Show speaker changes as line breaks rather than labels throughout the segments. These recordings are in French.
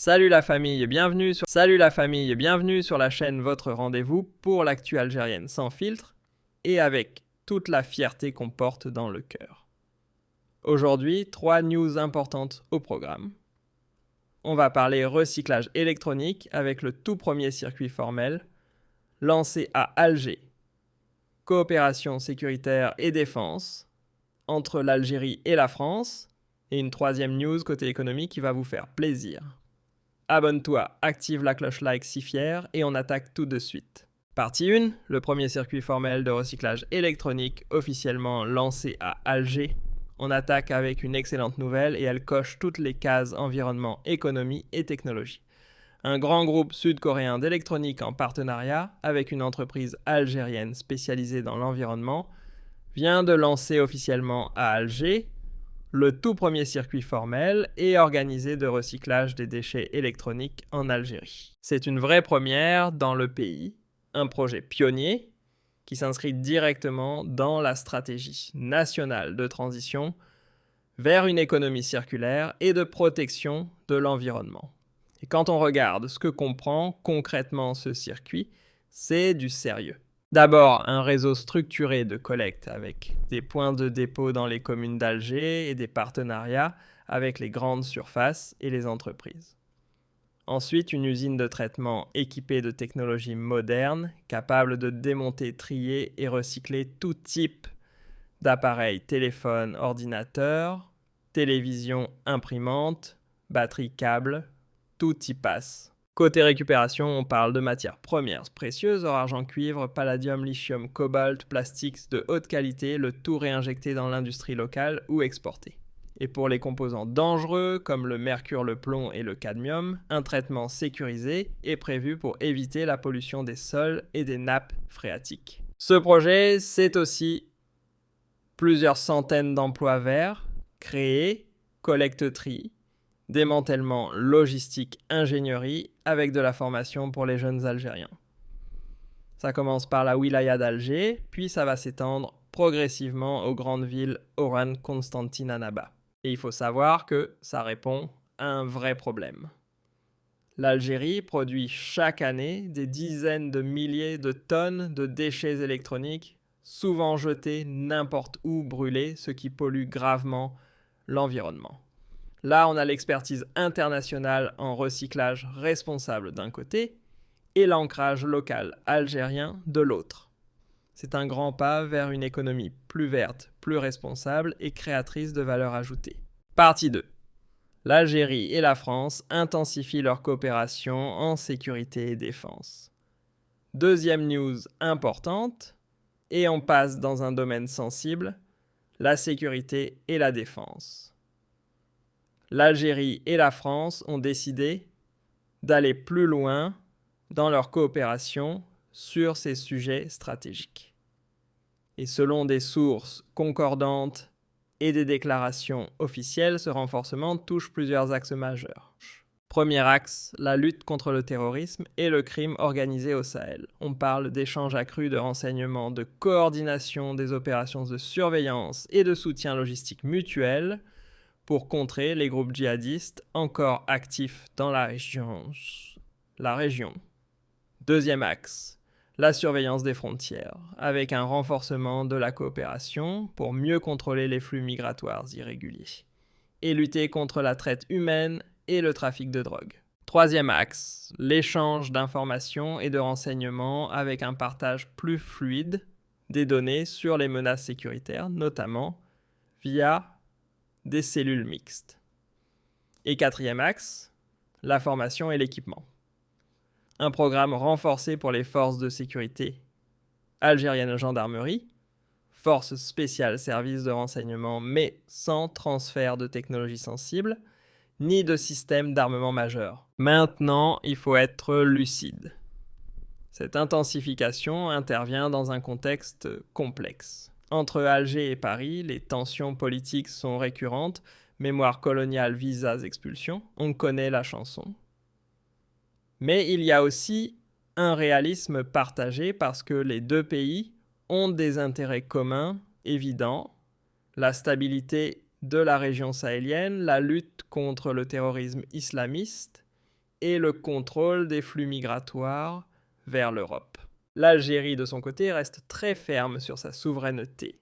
Salut la famille, bienvenue sur la chaîne Votre Rendez-vous pour l'actu algérienne sans filtre et avec toute la fierté qu'on porte dans le cœur. Aujourd'hui, 3 news importantes au programme. On va parler recyclage électronique avec le tout premier circuit formel lancé à Alger. Coopération sécuritaire et défense entre l'Algérie et la France. Et une troisième news côté économie qui va vous faire plaisir. Abonne-toi, active la cloche like si fier et on attaque tout de suite. Partie 1, le premier circuit formel de recyclage électronique officiellement lancé à Alger. On attaque avec une excellente nouvelle et elle coche toutes les cases environnement, économie et technologie. Un grand groupe sud-coréen d'électronique en partenariat avec une entreprise algérienne spécialisée dans l'environnement vient de lancer officiellement à Alger le tout premier circuit formel et organisé de recyclage des déchets électroniques en Algérie. C'est une vraie première dans le pays, un projet pionnier qui s'inscrit directement dans la stratégie nationale de transition vers une économie circulaire et de protection de l'environnement. Et quand on regarde ce que comprend concrètement ce circuit, c'est du sérieux. D'abord, un réseau structuré de collecte avec des points de dépôt dans les communes d'Alger et des partenariats avec les grandes surfaces et les entreprises. Ensuite, une usine de traitement équipée de technologies modernes, capable de démonter, trier et recycler tout type d'appareils, téléphones, ordinateurs, télévision, imprimantes, batteries, câbles, tout y passe. Côté récupération, on parle de matières premières précieuses, or argent, cuivre, palladium, lithium, cobalt, plastiques de haute qualité, le tout réinjecté dans l'industrie locale ou exporté. Et pour les composants dangereux, comme le mercure, le plomb et le cadmium, un traitement sécurisé est prévu pour éviter la pollution des sols et des nappes phréatiques. Ce projet, c'est aussi plusieurs centaines d'emplois verts créés, collecte-tri, démantèlement, logistique, ingénierie, avec de la formation pour les jeunes Algériens. Ça commence par la wilaya d'Alger, puis ça va s'étendre progressivement aux grandes villes Oran, Constantine, Annaba. Et il faut savoir que ça répond à un vrai problème. L'Algérie produit chaque année des dizaines de milliers de tonnes de déchets électroniques, souvent jetés n'importe où brûlés, ce qui pollue gravement l'environnement. Là, on a l'expertise internationale en recyclage responsable d'un côté et l'ancrage local algérien de l'autre. C'est un grand pas vers une économie plus verte, plus responsable et créatrice de valeur ajoutée. Partie 2. L'Algérie et la France intensifient leur coopération en sécurité et défense. Deuxième news importante, et on passe dans un domaine sensible, la sécurité et la défense. L'Algérie et la France ont décidé d'aller plus loin dans leur coopération sur ces sujets stratégiques. Et selon des sources concordantes et des déclarations officielles, ce renforcement touche plusieurs axes majeurs. Premier axe, la lutte contre le terrorisme et le crime organisé au Sahel. On parle d'échanges accrus de renseignements, de coordination des opérations de surveillance et de soutien logistique mutuel pour contrer les groupes djihadistes encore actifs dans la région. Deuxième axe, la surveillance des frontières, avec un renforcement de la coopération pour mieux contrôler les flux migratoires irréguliers et lutter contre la traite humaine et le trafic de drogue. Troisième axe, l'échange d'informations et de renseignements avec un partage plus fluide des données sur les menaces sécuritaires, notamment via des cellules mixtes. Et quatrième axe, la formation et l'équipement. Un programme renforcé pour les forces de sécurité algériennes gendarmerie, forces spéciales services de renseignement, mais sans transfert de technologies sensibles, ni de système d'armement majeur. Maintenant, il faut être lucide. Cette intensification intervient dans un contexte complexe. Entre Alger et Paris, les tensions politiques sont récurrentes. Mémoire coloniale, visas, expulsions. On connaît la chanson. Mais il y a aussi un réalisme partagé parce que les deux pays ont des intérêts communs évidents. La stabilité de la région sahélienne, la lutte contre le terrorisme islamiste et le contrôle des flux migratoires vers l'Europe. L'Algérie, de son côté, reste très ferme sur sa souveraineté.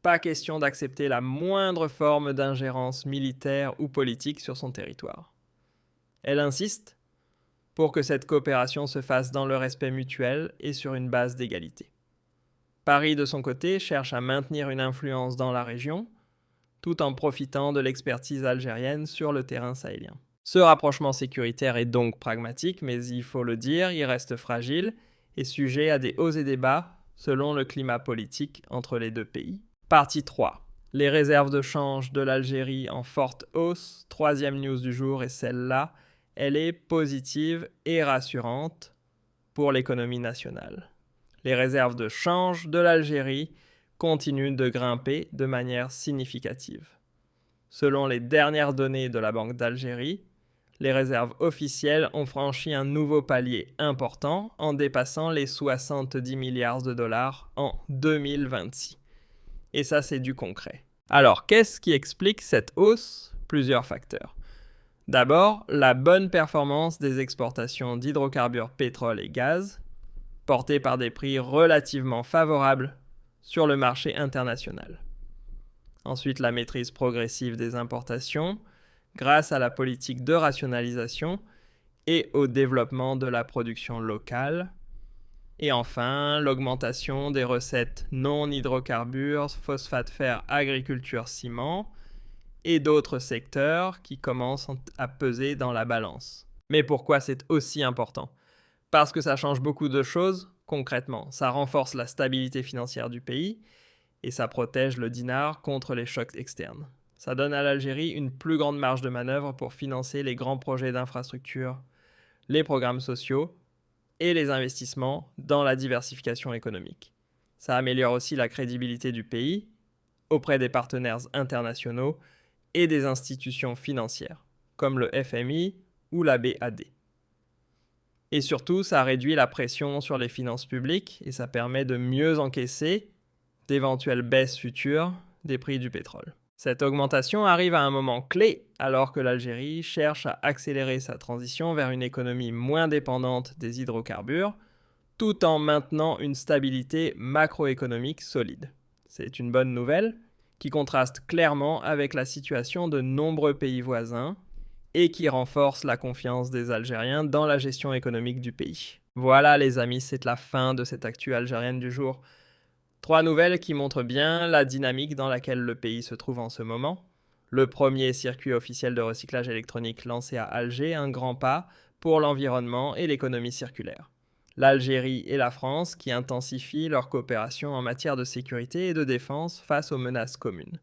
Pas question d'accepter la moindre forme d'ingérence militaire ou politique sur son territoire. Elle insiste pour que cette coopération se fasse dans le respect mutuel et sur une base d'égalité. Paris, de son côté, cherche à maintenir une influence dans la région, tout en profitant de l'expertise algérienne sur le terrain sahélien. Ce rapprochement sécuritaire est donc pragmatique, mais il faut le dire, il reste fragile et sujet à des hauts et des bas selon le climat politique entre les deux pays. Partie 3. Les réserves de change de l'Algérie en forte hausse. Troisième news du jour, et celle-là, elle est positive et rassurante pour l'économie nationale. Les réserves de change de l'Algérie continuent de grimper de manière significative. Selon les dernières données de la Banque d'Algérie, les réserves officielles ont franchi un nouveau palier important en dépassant les 70 milliards de dollars en 2026. Et ça, c'est du concret. Alors, qu'est-ce qui explique cette hausse? Plusieurs facteurs. D'abord, la bonne performance des exportations d'hydrocarbures, pétrole et gaz, portées par des prix relativement favorables sur le marché international. Ensuite, la maîtrise progressive des importations, grâce à la politique de rationalisation et au développement de la production locale. Et enfin, l'augmentation des recettes non hydrocarbures, phosphate, fer, agriculture, ciment et d'autres secteurs qui commencent à peser dans la balance. Mais pourquoi c'est aussi important? Parce que ça change beaucoup de choses concrètement. Ça renforce la stabilité financière du pays et ça protège le dinar contre les chocs externes. Ça donne à l'Algérie une plus grande marge de manœuvre pour financer les grands projets d'infrastructure, les programmes sociaux et les investissements dans la diversification économique. Ça améliore aussi la crédibilité du pays auprès des partenaires internationaux et des institutions financières, comme le FMI ou la BAD. Et surtout, ça réduit la pression sur les finances publiques et ça permet de mieux encaisser d'éventuelles baisses futures des prix du pétrole. Cette augmentation arrive à un moment clé alors que l'Algérie cherche à accélérer sa transition vers une économie moins dépendante des hydrocarbures, tout en maintenant une stabilité macroéconomique solide. C'est une bonne nouvelle qui contraste clairement avec la situation de nombreux pays voisins et qui renforce la confiance des Algériens dans la gestion économique du pays. Voilà les amis, c'est la fin de cette actu algérienne du jour. 3 nouvelles qui montrent bien la dynamique dans laquelle le pays se trouve en ce moment. Le premier circuit officiel de recyclage électronique lancé à Alger, un grand pas pour l'environnement et l'économie circulaire. L'Algérie et la France qui intensifient leur coopération en matière de sécurité et de défense face aux menaces communes.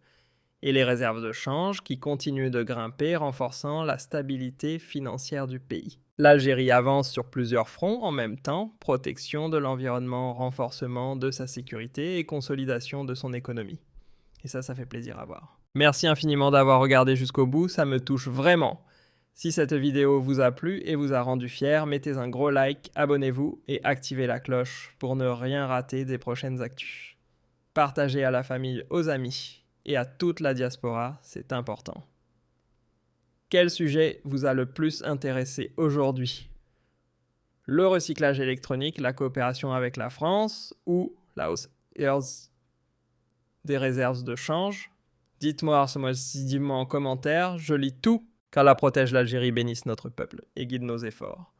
Et les réserves de change qui continuent de grimper, renforçant la stabilité financière du pays. L'Algérie avance sur plusieurs fronts en même temps, protection de l'environnement, renforcement de sa sécurité et consolidation de son économie. Et ça fait plaisir à voir. Merci infiniment d'avoir regardé jusqu'au bout, ça me touche vraiment. Si cette vidéo vous a plu et vous a rendu fier, mettez un gros like, abonnez-vous et activez la cloche pour ne rien rater des prochaines actus. Partagez à la famille, aux amis et à toute la diaspora, c'est important. Quel sujet vous a le plus intéressé aujourd'hui? Le recyclage électronique, la coopération avec la France ou la hausse des réserves de change? Dites-moi en commentaire, je lis tout. Qu'Allah protège l'Algérie, bénisse notre peuple et guide nos efforts.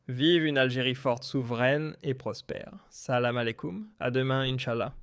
Vive une Algérie forte, souveraine et prospère. Salam alaikum, à demain, Inch'Allah.